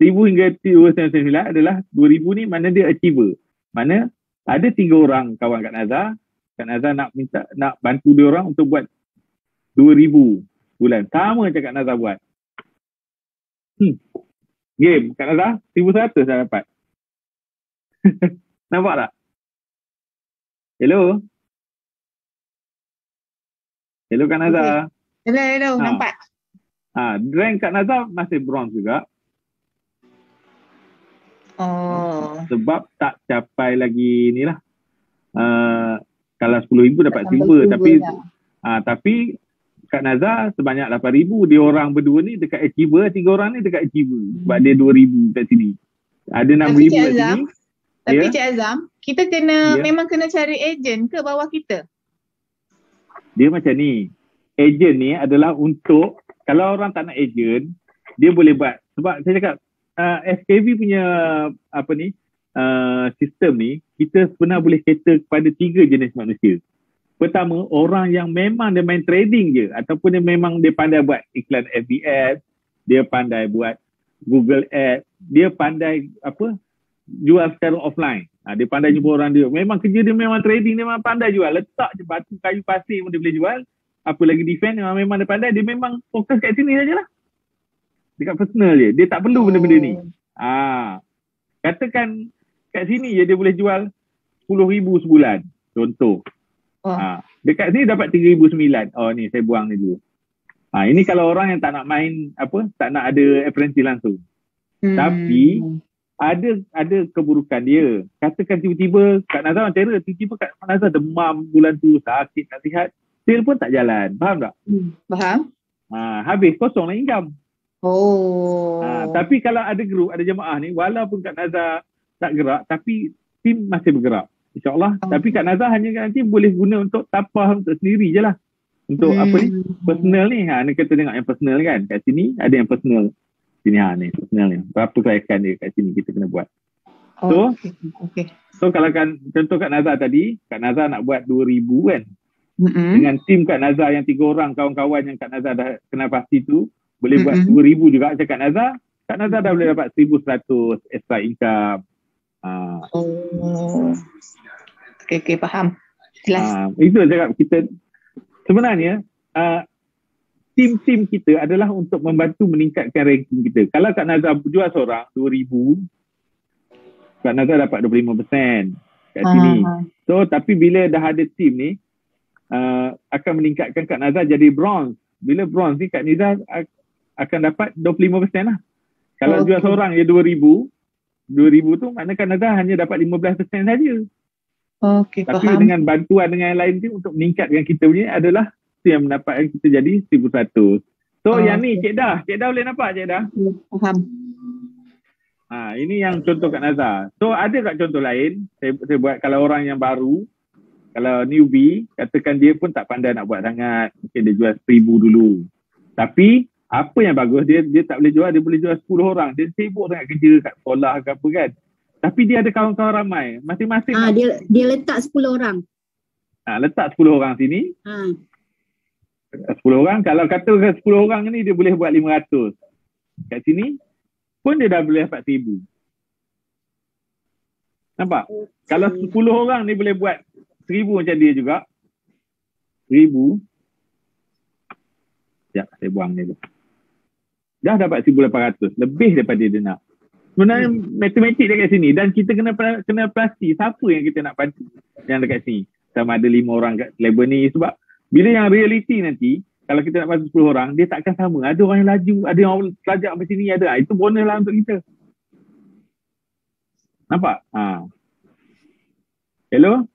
1,000 hingga 299 adalah 2,000 ni mana dia achiever. Mana ada 3 orang kawan Kak Nazar. Kak Nazar nak bantu dia orang untuk buat 2,000 bulan. Sama macam Kak Nazar buat. Game Kak Nazar 1,100 dah dapat. Nampak tak? Hello Kak Nazar. Okay. Hello, nampak. Rank Kak Nazar masih bronze juga. Oh. Sebab tak capai lagi ni lah. Kalau 10,000 dapat silver. Tapi Kak Nazar sebanyak 8,000. Dia orang berdua ni dekat achiever. 3 orang ni dekat achiever. Sebab dia 2,000 kat sini. Ada 6,000 kat sini. Tapi Cik Azam, kita memang kena cari ejen ke bawah kita? Dia macam ni. Ejen ni adalah untuk, kalau orang tak nak ejen, dia boleh buat. Sebab saya cakap, SKV punya sistem ni, kita sebenarnya boleh cater kepada 3 jenis manusia. Pertama, orang yang memang dia main trading je, ataupun dia memang dia pandai buat iklan FB, dia pandai buat Google Ads, dia pandai jual secara offline. Dia pandai jumpa orang dia. Memang kerja dia memang trading, dia memang pandai jual. Letak je batu kayu pasir pun dia boleh jual. Apa lagi defend, memang dia pandai. Dia memang fokus kat sini sajalah. Dekat personal je. Dia tak perlu benda-benda ni. Katakan kat sini je dia boleh jual 10,000 sebulan. Contoh. Dekat sini dapat 3,009. Oh ni saya buang ni dulu. Ini kalau orang yang tak nak main tak nak ada apprentice langsung. Tapi ada keburukan dia. Katakan tiba-tiba Kak Nazar macam mana? Tiba-tiba Kak Nazar demam bulan tu, sakit nak sihat. Sale pun tak jalan. Faham tak? Faham. Habis kosong lah income. Oh. Tapi kalau ada group, ada jemaah ni, walaupun Kak Nazar tak gerak, tapi tim masih bergerak. InsyaAllah. Tapi Kak Nazar hanya nanti boleh guna untuk tapah untuk sendiri je lah. Untuk personal ni. Ni kita tengok yang personal kan. Kat sini ada yang personal. Sini ni personal ni. Berapa kelayakan dia kat sini kita kena buat. So kalau contoh Kak Nazar tadi, Kak Nazar nak buat 2,000 kan. Dengan tim Kak Nazar yang 3 orang kawan-kawan yang Kak Nazar dah kenal pasti tu, boleh buat 2,000 juga macam Kak Nazar dah boleh dapat 1,100 extra income. Okay, faham. Jelas. Itu cakap kita sebenarnya tim kita adalah untuk membantu meningkatkan ranking kita. Kalau Kak Nazar jual seorang 2,000, Kak Nazar dapat 25% kat sini. So tapi bila dah ada tim ni akan meningkatkan Kak Nazar jadi bronze. Bila bronze ni Kak Nazar akan dapat 25% lah. Kalau jual seorang je 2,000 tu maknanya Kak Nazar hanya dapat 15% saja. Tapi faham. Dengan bantuan dengan yang lain tu untuk meningkatkan kita punya adalah yang mendapatkan kita jadi 1,100. So yang ni Cik Dah boleh nampak Cik Dah? Faham. Ini yang contoh Kak Nazar. So ada tak contoh lain saya buat kalau orang yang baru, kalau newbie, katakan dia pun tak pandai nak buat sangat, mungkin dia jual 1,000 dulu. Tapi apa yang bagus dia tak boleh jual, dia boleh jual 10 orang. Dia sibuk sangat kerja kat sekolah ke apa kan. Tapi dia ada kawan-kawan ramai. Masing-masing dia letak 10 orang. Letak 10 orang sini. 10 orang, kalau kata 10 orang ni dia boleh buat 500. Kat sini pun dia dah boleh dapat 1,000. Nampak? Kalau 10 orang ni boleh buat 1,000 macam dia juga. 1,000. Sekejap, saya buang ni tu. dah dapat 1,800. Lebih daripada dia nak. Sebenarnya matematik dekat sini dan kita kena pasti siapa yang kita nak bantu yang dekat sini. Sama ada 5 orang kat label ni sebab bila yang reality nanti kalau kita nak bantu 10 orang dia takkan sama. Ada orang yang laju, ada yang pelajar sampai sini ada. Itu bonus lah untuk kita. Nampak? Hello?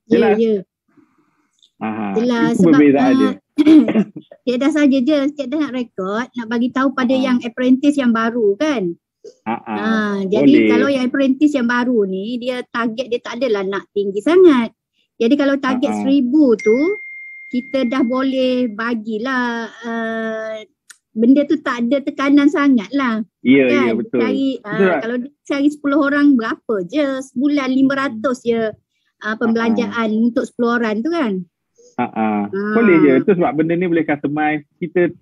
Ya, ya. Jelas itu sebab perbezaan dia. Cik dah saja je, Cik dah nak rekod, nak bagi tahu pada yang apprentice yang baru kan. Jadi kalau yang apprentice yang baru ni dia target dia tak adalah nak tinggi sangat. Jadi kalau target 1,000 tu kita dah boleh bagilah benda tu tak ada tekanan sangat lah. Ya, kan? ya betul. Kalau cari 10 orang berapa je sebulan 500 je pembelanjaan untuk 10 orang tu kan. Boleh je. Itu sebab benda ni boleh customize. Kita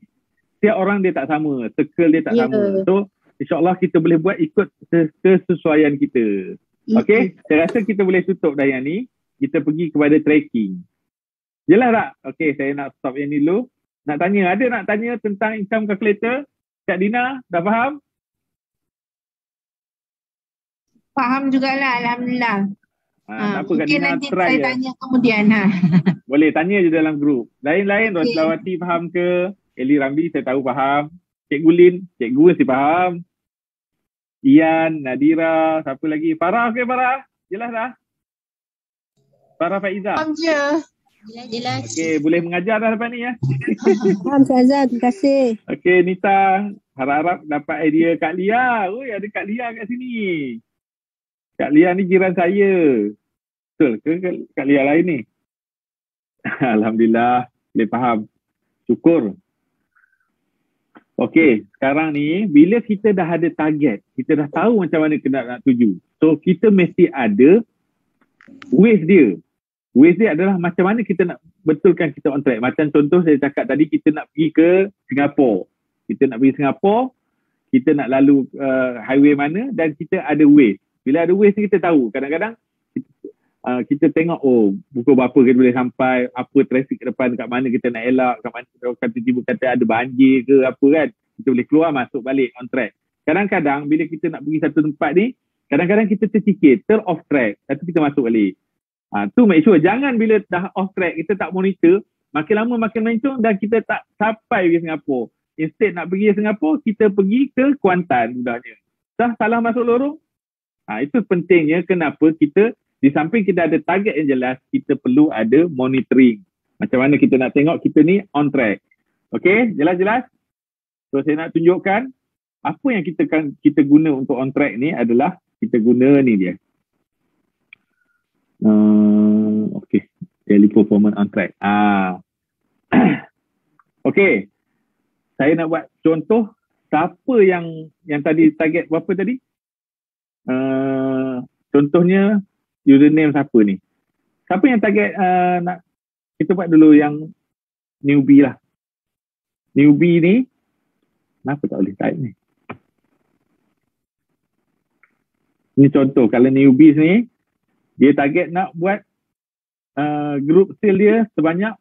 setiap orang dia tak sama, circle dia tak sama. So InsyaAllah kita boleh buat ikut kesesuaian kita. Okay, saya rasa kita boleh tutup dah yang ni. Kita pergi kepada tracking. Jelas tak? Okay, saya nak stop yang ni dulu. Nak tanya tentang income calculator? Kak Dina, dah faham? Faham jugalah, Alhamdulillah. Tak apa, Kak mungkin Dina nanti try saya je. tanya kemudian. Boleh, tanya je dalam grup. Lain-lain, Roslawati faham ke? Eli Ramli saya tahu faham. Cikgu Lin, cikgu mesti faham. Ian, Nadira, siapa lagi? Farah, okey Farah? Jelas dah? Farah Faiza. Faham je. Jelas. Okey, boleh mengajar dah lepas ni ya. Faham Syazal, terima kasih. Okey, Nita, harap-harap dapat idea Kak Lia. Oi, ada Kak Lia kat sini. Kak Lia ni jiran saya. Betul ke Kak Lia lain ni? Alhamdulillah, boleh faham. Syukur. Okey, sekarang ni bila kita dah ada target, kita dah tahu macam mana kita nak tuju. So kita mesti ada ways dia. Ways dia adalah macam mana kita nak betulkan kita on track. Macam contoh saya cakap tadi, kita nak pergi ke Singapura. Kita nak pergi Singapura, kita nak lalu highway mana dan kita ada ways. Bila ada ways ni kita tahu. Kadang-kadang kita tengok pukul berapa kita boleh sampai, apa trafik ke depan, kat mana kita nak elak, kat mana kita tiba-tiba kata ada banjir ke apa kan, kita boleh keluar masuk balik on track. Kadang-kadang bila kita nak pergi satu tempat ni, kadang-kadang kita tercikir, off track, lepas tu kita masuk balik. Tu make sure jangan bila dah off track kita tak monitor, makin lama makin mencong dan kita tak sampai ke Singapura. Instead nak pergi ke Singapura, kita pergi ke Kuantan mudahnya. Dah salah masuk lorong. Itu pentingnya kenapa kita di samping kita ada target yang jelas, kita perlu ada monitoring. Macam mana kita nak tengok kita ni on track. Okay, jelas-jelas? So saya nak tunjukkan apa yang kita guna untuk on track ni adalah kita guna ni dia. Okay, daily performance on track. Okay, saya nak buat contoh siapa yang tadi target berapa tadi? Contohnya username siapa ni? Siapa yang target nak kita buat dulu yang newbie lah. Newbie ni kenapa tak boleh type ni? Ni contoh, kalau newbies ni dia target nak buat group sale dia sebanyak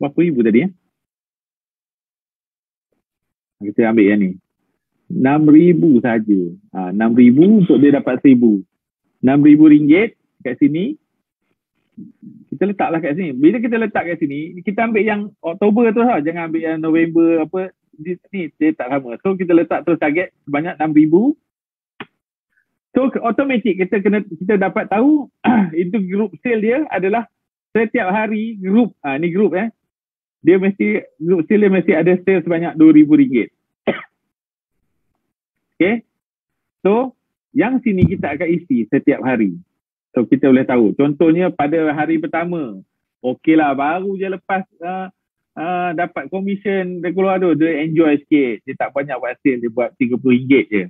berapa ribu tadi ya? Kita ambil yang ni. 6,000 saja. 6,000 untuk dia dapat 1,000. RM6,000 kat sini. Kita letaklah kat sini. Bila kita letak kat sini, kita ambil yang Oktober tu lah. Jangan ambil yang November apa. Ni dia tak sama. So kita letak terus target sebanyak 6,000. So automatic kita dapat tahu itu group sale dia adalah setiap hari group. Ni group dia mesti group sale dia mesti ada sale sebanyak RM2,000. Okay. So yang sini kita akan isi setiap hari. So kita boleh tahu. Contohnya pada hari pertama, okey lah baru je lepas dapat commission dia keluar tu, dia enjoy sikit. Dia tak banyak buat sale, dia buat RM30 je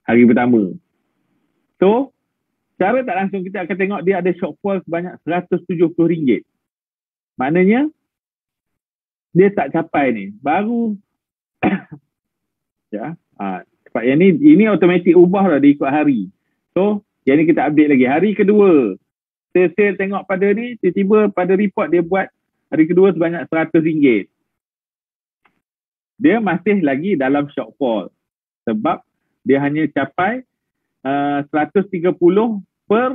hari pertama. So secara tak langsung kita akan tengok dia ada shortfall sebanyak RM170. Maknanya dia tak capai ni. Baru ya. Sebab yang ini automatik ubah dah dia ikut hari. So yang ni kita update lagi. Hari kedua sale tengok pada ni, tiba-tiba pada report dia buat hari kedua sebanyak RM100. dia masih lagi dalam shortfall sebab dia hanya capai 130 per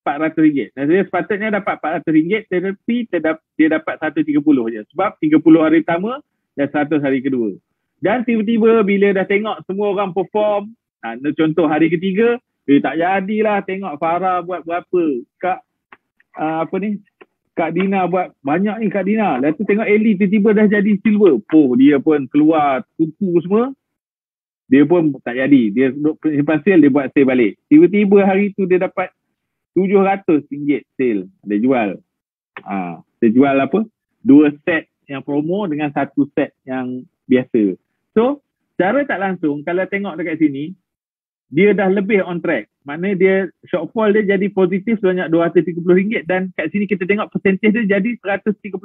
RM400. Dia sepatutnya dapat RM400 tetapi dia dapat 130 je sebab 30 hari pertama dan 100 hari kedua. Dan tiba-tiba bila dah tengok semua orang perform, contoh hari ketiga, tak jadilah tengok Farah buat berapa. Kak Dina buat banyak ni Kak Dina. Lepas tu tengok Ellie tiba-tiba dah jadi silver. Dia pun keluar kuku semua. Dia pun tak jadi. Dia simpan sale, dia buat sale balik. Tiba-tiba hari tu dia dapat RM700 sale. Dia jual. Dia jual apa? 2 set yang promo dengan 1 set yang biasa. So, secara tak langsung kalau tengok dekat sini, dia dah lebih on track. Maknanya dia shortfall dia jadi positif sebanyak RM230 dan kat sini kita tengok percentage dia jadi 138%.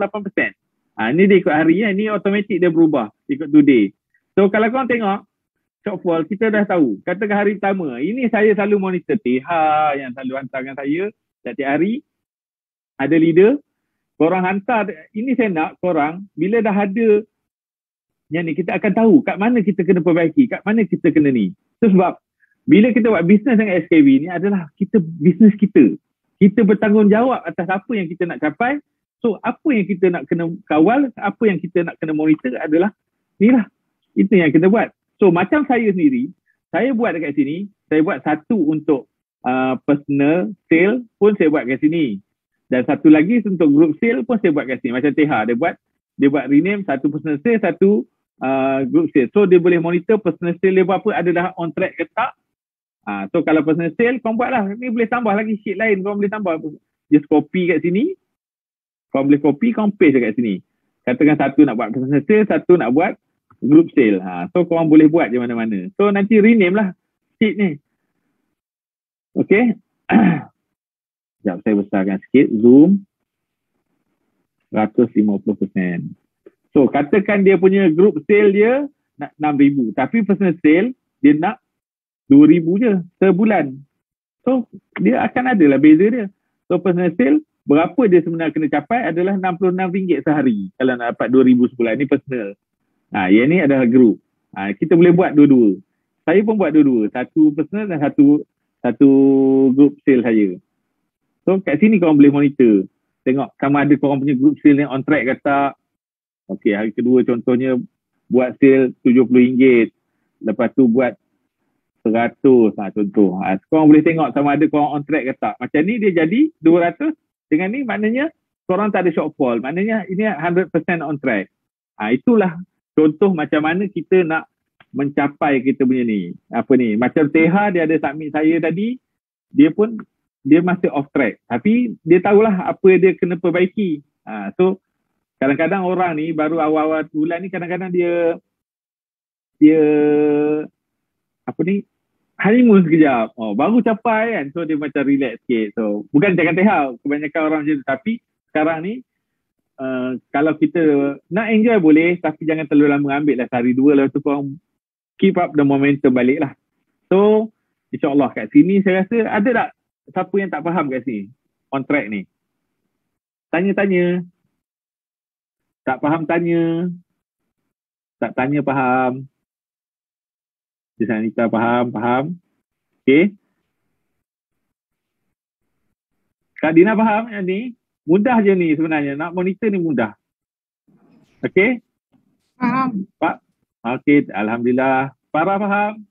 Ni dia ikut hari ya. Ni automatik dia berubah ikut today. So kalau korang tengok shortfall kita dah tahu. Katakan hari pertama, ini saya selalu monitor TH yang selalu hantarkan saya setiap hari. Ada leader, korang hantar. Ini saya nak korang bila dah ada yang ni kita akan tahu kat mana kita kena perbaiki, kat mana kita kena ni. So sebab bila kita buat bisnes dengan SKB ni adalah kita bisnes kita. Kita bertanggungjawab atas apa yang kita nak capai. So apa yang kita nak kena kawal, apa yang kita nak kena monitor adalah ni lah. Itu yang kita buat. So macam saya sendiri, saya buat dekat sini, saya buat satu untuk personal sale pun saya buat kat sini. Dan satu lagi untuk group sale pun saya buat kat sini. Macam TH dia buat rename satu personal sale, satu group sale. So dia boleh monitor personal sale dia berapa, ada dah on track ke tak. So kalau personal sale, korang buat lah. Ni boleh tambah lagi sheet lain. Korang boleh tambah. Just copy kat sini. Korang boleh copy, korang paste kat sini. Katakan satu nak buat personal sale, satu nak buat group sale. So korang boleh buat je mana-mana. So nanti rename lah sheet ni. Okay. Sekejap saya besarkan sikit. Zoom. 150%. So katakan dia punya group sale dia nak 6,000. Tapi personal sale dia nak 2,000 je sebulan. So dia akan adalah beza dia. So personal sale berapa dia sebenarnya kena capai adalah RM66 sehari kalau nak dapat 2,000 sebulan. Ni personal. Yang ni adalah group. Kita boleh buat dua-dua. Saya pun buat dua-dua. Satu personal dan satu group sale saya. So kat sini korang boleh monitor. Tengok sama ada korang punya group sale ni on track ke tak. Okay, hari kedua contohnya buat sale RM70. Lepas tu buat 100 contoh. Korang boleh tengok sama ada korang on track ke tak. Macam ni dia jadi 200. Dengan ni maknanya korang tak ada shortfall. Maknanya ini 100% on track. Itulah contoh macam mana kita nak mencapai kita punya ni. Apa ni? Macam TH dia ada submit saya tadi. Dia masih off track. Tapi dia tahulah apa dia kena perbaiki. So kadang-kadang orang ni baru awal-awal bulan ni kadang-kadang dia apa ni? Honeymoon sekejap. Baru capai kan. So dia macam relax sikit. So bukan jangan TH. Kebanyakan orang macam tu. Tapi sekarang ni kalau kita nak enjoy boleh. Tapi jangan terlalu lama ambil lah. Sehari dua lah tu korang keep up the momentum balik lah. So insyaAllah kat sini saya rasa ada tak siapa yang tak faham kat sini? On track ni. Tanya-tanya. Tak faham tanya. Tak tanya faham. Anita faham. Okay. Kak Dina faham yang ni? Mudah je ni sebenarnya. Nak monitor ni mudah. Okay? Faham. Pak? Okay, Alhamdulillah. Farah faham?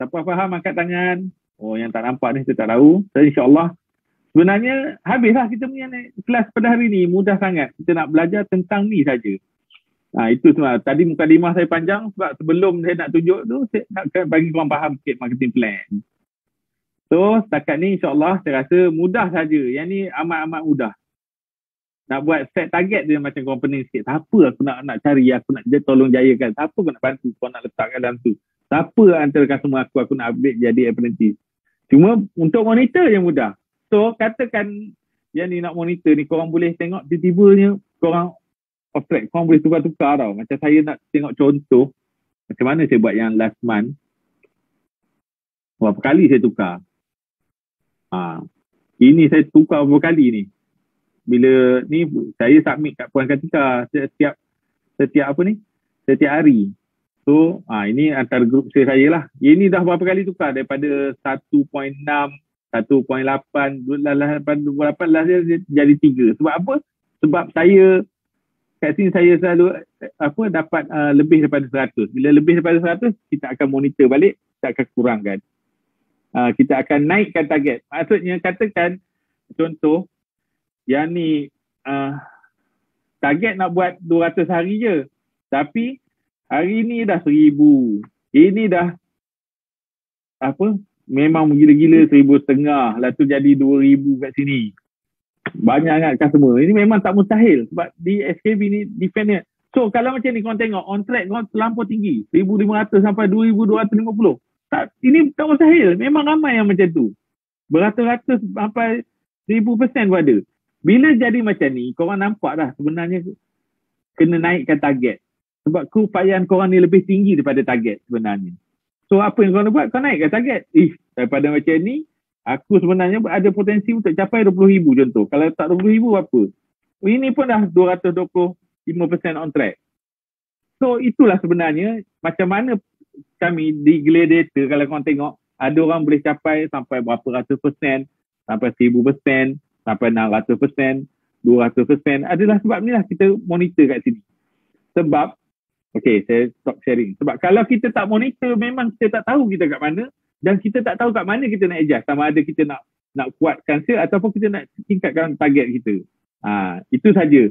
Siapa faham angkat tangan? Yang tak nampak ni kita tak tahu. So insyaAllah. Sebenarnya habislah kita punya kelas pada hari ni. Mudah sangat. Kita nak belajar tentang ni saja. Itu semua. Tadi mukadimah saya panjang sebab sebelum saya nak tunjuk tu, saya nak bagi korang faham sikit marketing plan. So, setakat ni insyaAllah saya rasa mudah saja. Yang ni amat-amat mudah. Nak buat set target dia macam korang pening sikit. Siapa aku nak cari, aku nak tolong jayakan. Siapa aku nak bantu, kau nak letakkan dalam tu. Siapa antara customer aku nak upgrade jadi apprentice. Cuma untuk monitor yang mudah. So, katakan yang ni nak monitor ni, korang boleh tengok tiba-tibanya korang off track. Korang boleh tukar-tukar tau. Macam saya nak tengok contoh macam mana saya buat yang last month. Berapa kali saya tukar. Ini saya tukar berapa kali ni. bila ni saya submit kat Puan Katika setiap hari. So ini antara grup saya lah. Ini dah berapa kali tukar daripada 1.6, 1.8, 8 lah dia jadi 3. Sebab apa? Sebab saya kat sini saya selalu dapat lebih daripada 100. Bila lebih daripada 100, kita akan monitor balik, kita akan kurangkan. Kita akan naikkan target. Maksudnya katakan contoh yang ni target nak buat 200 hari je. Tapi hari ni dah 1000. Ini dah memang gila-gila 1,500. Lepas tu jadi 2,000 kat sini. Banyak sangat customer. Ini memang tak mustahil sebab di SKB ni defend. So kalau macam ni korang tengok on track korang terlampau tinggi. 1,500 sampai 2,250. Ini tak mustahil. Memang ramai yang macam tu. Beratus-ratus sampai 1,000% pun ada. Bila jadi macam ni, korang nampak dah sebenarnya kena naikkan target. Sebab keupayaan korang ni lebih tinggi daripada target sebenarnya. So apa yang korang buat? Kau naikkan target. Daripada macam ni, aku sebenarnya ada potensi untuk capai 20,000 contoh. Kalau tak 20,000 apa? Ini pun dah 225% on track. So itulah sebenarnya macam mana kami di Gladiator, kalau korang tengok, ada orang boleh capai sampai berapa ratus persen, sampai 1,000%, sampai 600%, 200%. Adalah sebab ni lah kita monitor kat sini. Sebab, saya stop sharing. Sebab kalau kita tak monitor, memang kita tak tahu kita kat mana, dan kita tak tahu kat mana kita nak adjust. Sama ada kita nak kuatkan sale ataupun kita nak tingkatkan target kita. Itu saja.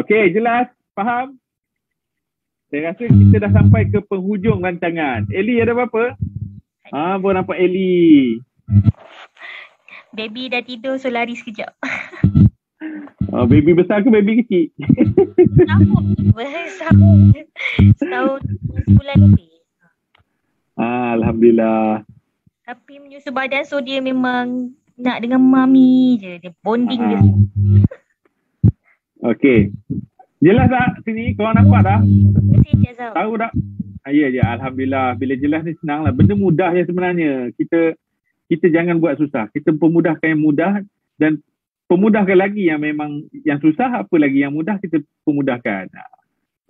Okey, jelas? Faham? Saya rasa kita dah sampai ke penghujung rancangan. Eli ada apa-apa? Baru nampak Eli. Baby dah tidur, so lari sekejap. Baby besar ke baby kecil? Besar. Setahun, sebulan lebih. Alhamdulillah. Tapi menyusu badan, so dia memang nak dengan mami je. Dia bonding dia. Okey. Jelas tak sini? Korang nampak dah? Terima kasih Cik Zau. Tahu tak? Ya, Alhamdulillah. Bila jelas ni senang lah. Benda mudah je sebenarnya. Kita jangan buat susah. Kita pemudahkan yang mudah dan pemudahkan lagi yang memang yang susah, apa lagi yang mudah kita pemudahkan.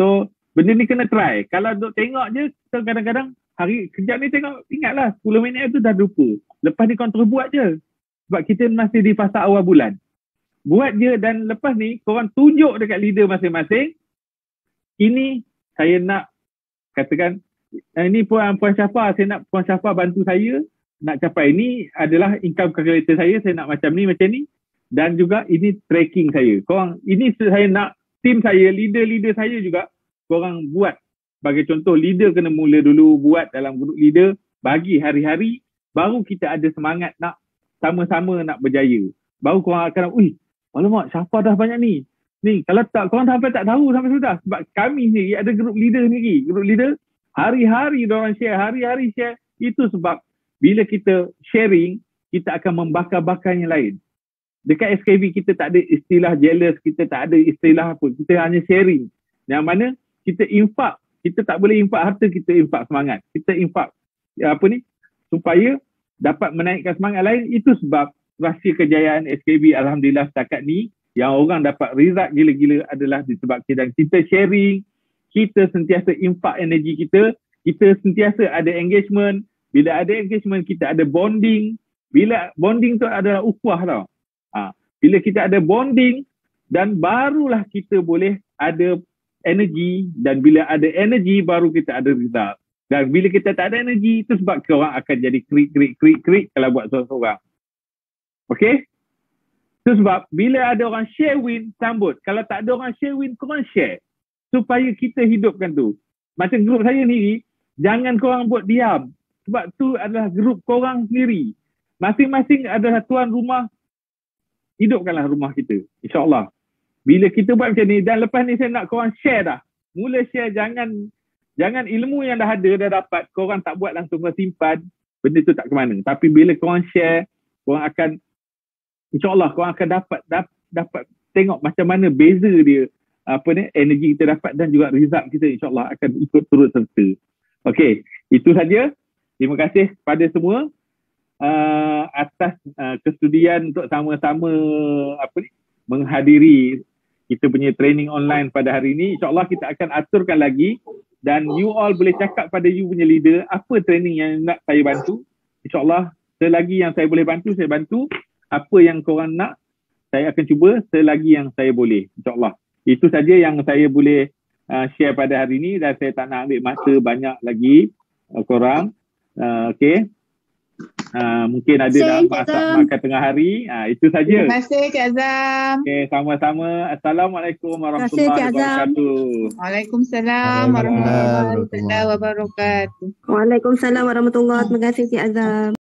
So, benda ni kena try. Kalau duk tengok je, kita kadang-kadang kejap ni tengok, ingatlah 10 minit tu dah lupa. Lepas ni korang terus buat je. Sebab kita masih di fasa awal bulan. Buat je dan lepas ni korang tunjuk dekat leader masing-masing. Ini saya nak katakan, ini Puan Syafa, saya nak Puan Syafa bantu saya nak capai. Ini adalah income calculator saya nak macam ni. Dan juga ini tracking saya. Korang, ini saya nak tim saya, leader saya juga korang buat. Sebagai contoh, leader kena mula dulu buat dalam grup leader, bagi hari-hari, baru kita ada semangat nak sama-sama nak berjaya. Baru korang akan, alamak, Syafa dah banyak ni. Ni, kalau tak, korang sampai tak tahu sampai sudah. Sebab kami sendiri ada grup leader sendiri. Grup leader, hari-hari diorang share, hari-hari share. Itu sebab bila kita sharing, kita akan membakar-bakar yang lain. Dekat SKB kita tak ada istilah jealous, kita tak ada istilah apa. Kita hanya sharing. Yang mana kita infak. Kita tak boleh infak harta, kita infak semangat. Kita infak supaya dapat menaikkan semangat lain. Itu sebab rahsia kejayaan SKB Alhamdulillah setakat ni, yang orang dapat result gila-gila adalah disebabkan kita sharing, kita sentiasa infak energi kita sentiasa ada engagement. Bila ada engagement, kita ada bonding. Bila bonding tu adalah ukhuwah tau. Bila kita ada bonding, dan barulah kita boleh ada energi, dan bila ada energi baru kita ada result. Dan bila kita tak ada energi, itu sebab korang akan jadi krik kalau buat seorang-seorang. Okay? Itu sebab bila ada orang share win, sambut. Kalau tak ada orang share win, korang share. Supaya kita hidupkan tu. Macam grup saya ni, jangan korang buat diam. Sebab tu adalah grup korang sendiri. Masing-masing adalah tuan rumah. Hidupkanlah rumah kita. InsyaAllah. Bila kita buat macam ni, dan lepas ni saya nak korang share dah. Mula share, jangan ilmu yang dah ada, dah dapat, korang tak buat langsung, korang simpan. Benda tu tak ke mana. Tapi bila korang share, korang akan, InsyaAllah korang akan dapat tengok macam mana beza dia, energi kita dapat, dan juga result kita InsyaAllah akan ikut turut serta. Okey, itu saja. Terima kasih kepada semua atas kesudian untuk sama-sama menghadiri kita punya training online pada hari ini. InsyaAllah kita akan aturkan lagi dan you all boleh cakap pada you punya leader apa training yang nak saya bantu. InsyaAllah selagi yang saya boleh bantu, saya bantu. Apa yang korang nak, saya akan cuba selagi yang saya boleh. InsyaAllah. Itu saja yang saya boleh share pada hari ini dan saya tak nak ambil masa banyak lagi korang. Okay. Mungkin ada dah makan tengah hari. Itu saja. Terima kasih Cik Azam. Okay, sama-sama. Assalamualaikum warahmatullahi wabarakatuh. Waalaikumsalam warahmatullahi wabarakatuh. Waalaikumsalam warahmatullahi wabarakatuh. Terima kasih Cik Azam.